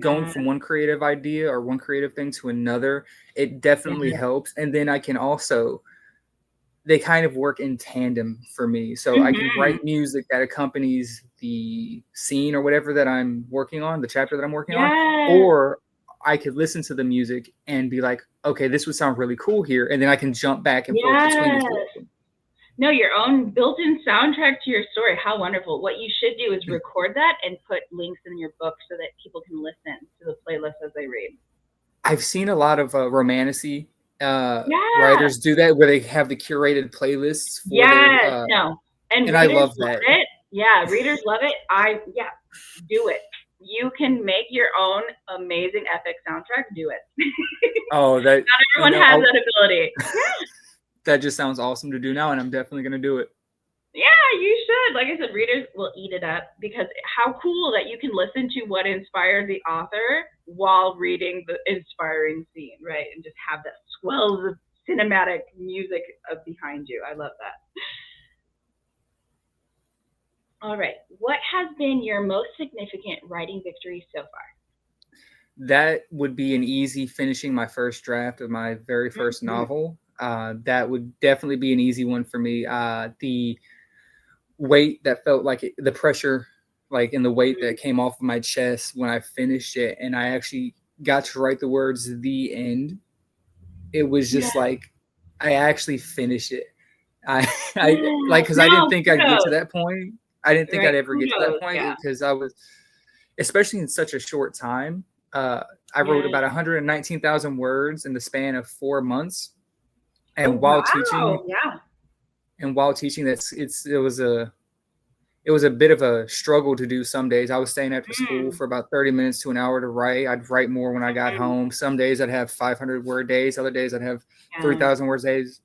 Going Yes. from one creative idea or one creative thing to another, it definitely Yes. helps. And then I can also they kind of work in tandem for me. So I can Mm-hmm. write music that accompanies the scene or whatever that I'm working on, the chapter that I'm working on, Yes. or I could listen to the music and be like, okay, this would sound really cool here, and then I can jump back and forth between the two Yes. of them. No, your own built-in soundtrack to your story. How wonderful. What you should do is record that and put links in your book so that people can listen to the playlist as they read. I've seen a lot of romanticy Yeah. writers do that, where they have the curated playlists for their, Yes. No. And and I readers love love that. it. Yeah, readers love it. Yeah, do it. You can make your own amazing epic soundtrack. Do it. Oh, that Not everyone has that ability. Yeah. that just sounds awesome to do now, and I'm definitely gonna do it. Yeah, you should. Like I said, readers will eat it up because how cool that you can listen to what inspired the author while reading the inspiring scene, right? And just have that swells of cinematic music behind you. I love that. All right. What has been your most significant writing victory so far? that would be an easy finishing my first draft of my very first Mhm. novel. That would definitely be an easy one for me. The weight that felt like the pressure, like in the weight that came off of my chest when I finished it, and I actually got to write the words "the end." It was Yeah. just like I actually finished it. I, I Yeah. like because I didn't No, think I'd get to kudos. that point. I didn't think Right. I'd ever get to that Kudos. point Yeah. because I was, especially in such a short time. I wrote Yeah. about 119,000 words in the span of 4 months, Oh, and wow. Yeah. while teaching, it was a bit of a struggle to do some days. I was staying after school Mm. for about 30 minutes to an hour to write. I'd write more when I got Mhm. home. Some days I'd have 500 word days, other days I'd have Yeah. 3,000 words days.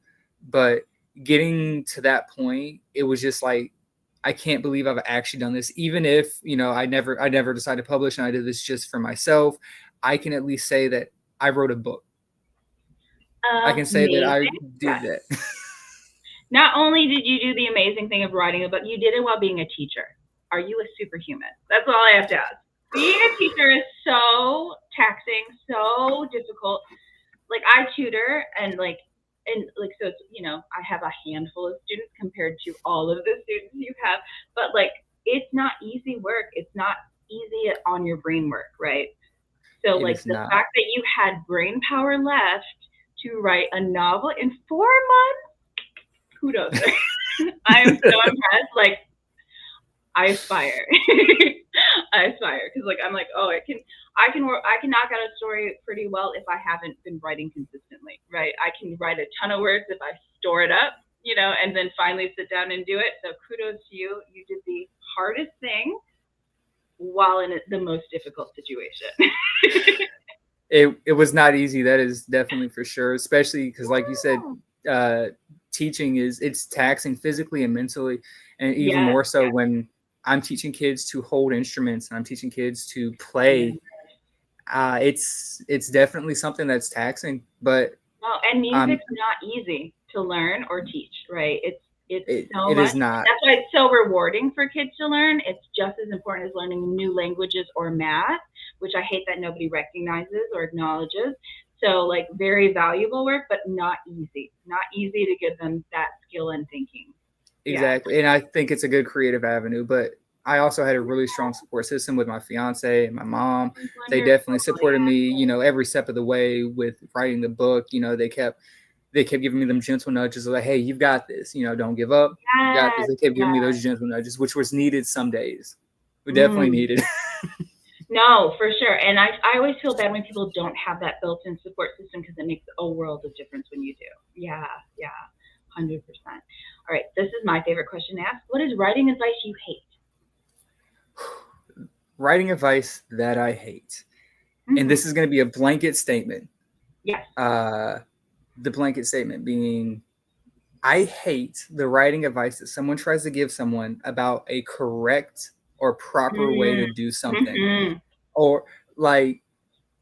But getting to that point, it was just like, I can't believe I've actually done this. Even if, I never decided to publish and I did this just for myself, I can at least say that I wrote a book. I can say that I Amazing. did Yes. that. Not only did you do the amazing thing of writing a book, you did it while being a teacher. Are you a superhuman? That's all I have to ask. Being a teacher is so taxing, so difficult. Like I tutor and so it's, I have a handful of students compared to all of the students you have, but like it's not easy work. It's not easy on your brain work, right? So It like is the not. fact that you had brain power left to write a novel in 4 months, kudos. I am so impressed. Like I aspire. I aspire because like I'm like, oh, I can knock out a story pretty well if I haven't been writing consistently, right? I can write a ton of words if I store it up, and then finally sit down and do it. So kudos to you. You did the hardest thing while in the most difficult situation. It was not easy. That is definitely for sure. Especially because, like you said, Yeah. uh, teaching it's taxing physically and mentally, and even Yes. more so when I'm teaching kids to hold instruments and I'm teaching kids to Yeah. play. It's definitely something that's taxing, but Well, and um, music's not easy to learn or teach, right? It's so it much. is not. That's why it's so rewarding for kids to learn. It's just as important as learning new languages or math, which I hate that nobody recognizes or acknowledges. So like very valuable work, but not easy. Not easy to give them that skill and thinking. Yeah. Exactly. And I think it's a good creative avenue, but I also had a really strong support system with my fiance and my mom. They definitely Wonderful. supported me, every step of the way with writing the book. They kept giving me them gentle nudges like, hey, you've got this, don't give up. You got this. Yes. They kept giving me Yeah. those gentle nudges, which was needed some days. We definitely Mm. needed. No, for sure. And I always feel bad when people don't have that built in support system because it makes a world of difference when you do. Yeah, yeah, 100%. All right, this is my favorite question to ask. What is writing advice you hate? Writing advice that I hate. And Mm-hmm. this is going to be a blanket statement. Yes. The blanket statement being I hate the writing advice that someone tries to give someone about a correct or proper way to do something. Mm-hmm. Or like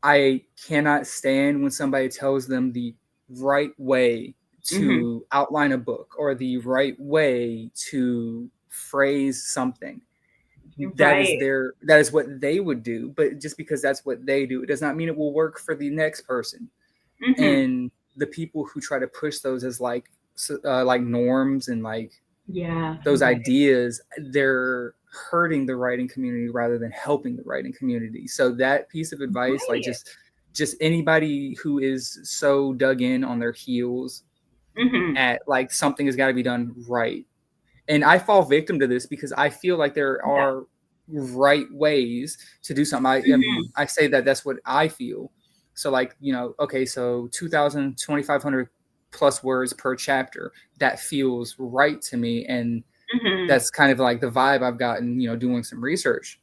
I cannot stand when somebody tells them the right way Mm-hmm. to outline a book or the right way to phrase something. Right. That is what they would do, but just because that's what they do, it does not mean it will work for the next person. Mm-hmm. And the people who try to push those as like norms and like Yeah. those Right. ideas, they're hurting the writing community rather than helping the writing community. So that piece of advice, like Right. just anybody who is so dug in on their heels Mm-hmm. at like something has got to be done right. And I fall victim to this because I feel like there Yeah. are right ways to do something. Mm-hmm. I say that that's what I feel. So like, okay, so 2,000, 2,500 plus words per chapter, that feels right to me. And Mm-hmm. that's kind of like the vibe I've gotten, doing some research.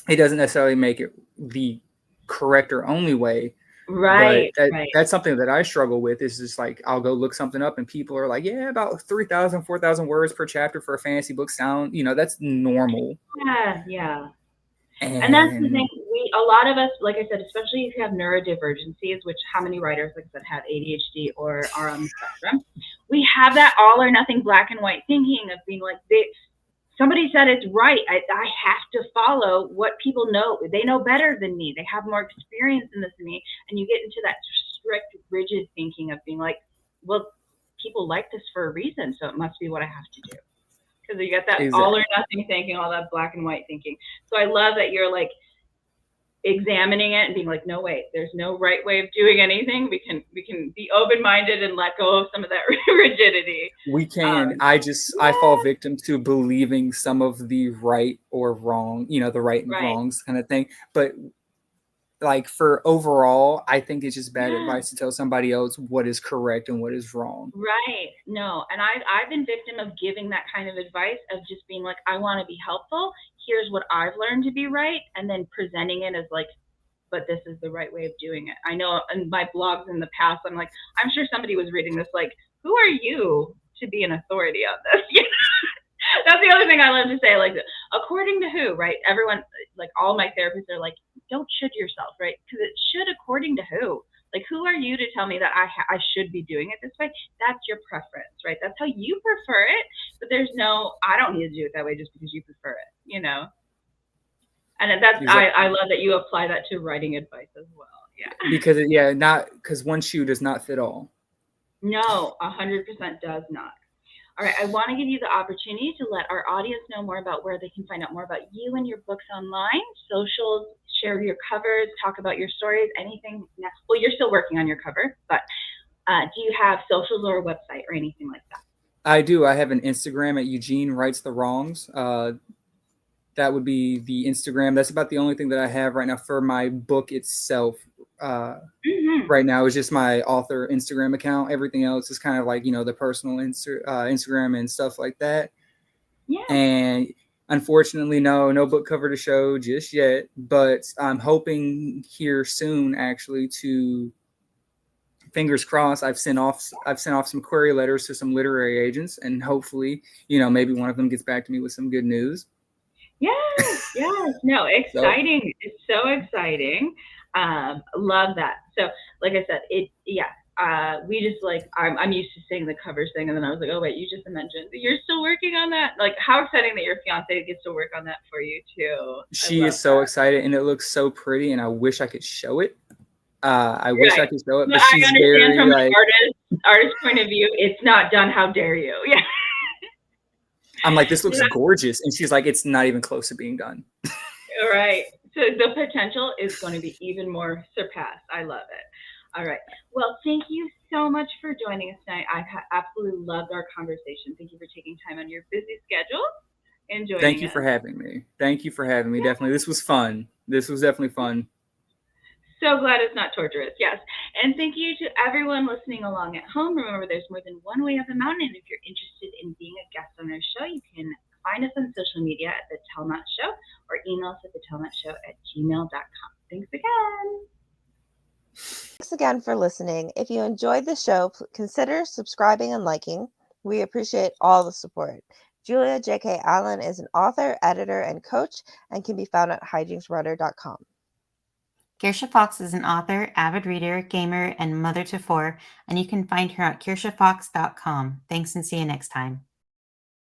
It doesn't necessarily make it the correct or only way, but Right. Right. that's something that I struggle with. Is just like I'll go look something up and people are like, yeah, about 3,000, 4,000 words per chapter for a fantasy book sound, that's normal. Yeah. Yeah. And that's the thing. And A lot of us, like I said, especially if you have neurodivergencies, which how many writers, like I said, have ADHD or are on the spectrum, we have that all or nothing black and white thinking of being like, somebody said it's right. I have to follow what people know. They know better than me. They have more experience in this than me. And you get into that strict, rigid thinking of being like, well, people like this for a reason, so it must be what I have to do. Because you got that all or nothing thinking, all that black and white thinking. So I love that you're like examining it and being like, no, wait, there's no right way of doing anything. We can be open-minded and let go of some of that rigidity. We can. I fall victim to believing some of the right or wrong, the right and wrongs kind of thing. But like for overall, I think it's just bad advice to tell somebody else what is correct and what is wrong. Right. No. And I've been victim of giving that kind of advice, of just being like, I want to be helpful. Here's what I've learned to be right. And then presenting it as like, but this is the right way of doing it. I know in my blogs in the past, I'm like, I'm sure somebody was reading this like, who are you to be an authority on this? That's the other thing I love to say, like, according to who, right? Everyone, like all my therapists are like, don't should yourself, right? Because it should according to who. Like, who are you to tell me that I should be doing it this way? That's your preference, right? That's how you prefer it. But there's no, I don't need to do it that way just because you prefer it, And that's, exactly. I love that you apply that to writing advice as well. Yeah. Because one shoe does not fit all. No, 100% does not. All right, I want to give you the opportunity to let our audience know more about where they can find out more about you and your books online, socials, share your covers, talk about your stories, anything. Well, you're still working on your cover, but do you have socials or a website or anything like that? I do. I have an Instagram at Eugene Rights the Wrongs. That would be the Instagram. That's about the only thing that I have right now for my book itself. Right now is just my author Instagram account. Everything else is kind of like, the personal Instagram and stuff like that. Yeah. And unfortunately, no book cover to show just yet, but I'm hoping here soon actually to, fingers crossed, I've sent off some query letters to some literary agents, and hopefully, maybe one of them gets back to me with some good news. Yes. No, exciting. So, it's so exciting. Love that. So, like I said, we just like, I'm used to saying the covers thing, and then I was like, oh wait, you just mentioned you're still working on that. Like, how exciting that your fiance gets to work on that for you too. She is so excited, and it looks so pretty, and I wish I could show it. I wish I could show it, but she's very from an artist point of view, it's not done. How dare you? Yeah. I'm like, this looks gorgeous. And she's like, it's not even close to being done. All right. So the potential is going to be even more surpassed. I love it. All right. Well, thank you so much for joining us tonight. I absolutely loved our conversation. Thank you for taking time on your busy schedule and joining us. Thank you for having me. Yeah. Definitely. This was fun. This was definitely fun. So glad it's not torturous. Yes. And thank you to everyone listening along at home. Remember, there's more than one way up the mountain. If you're interested in being a guest on our show, you can find us on social media at The Telnut Show or email us at thetelnutshow@gmail.com. Thanks again. Thanks again for listening. If you enjoyed the show, consider subscribing and liking. We appreciate all the support. Julia J.K. Allen is an author, editor, and coach, and can be found at hijinksrudder.com. Kirsha Fox is an author, avid reader, gamer, and mother to 4, and you can find her at kirshafox.com. Thanks, and see you next time.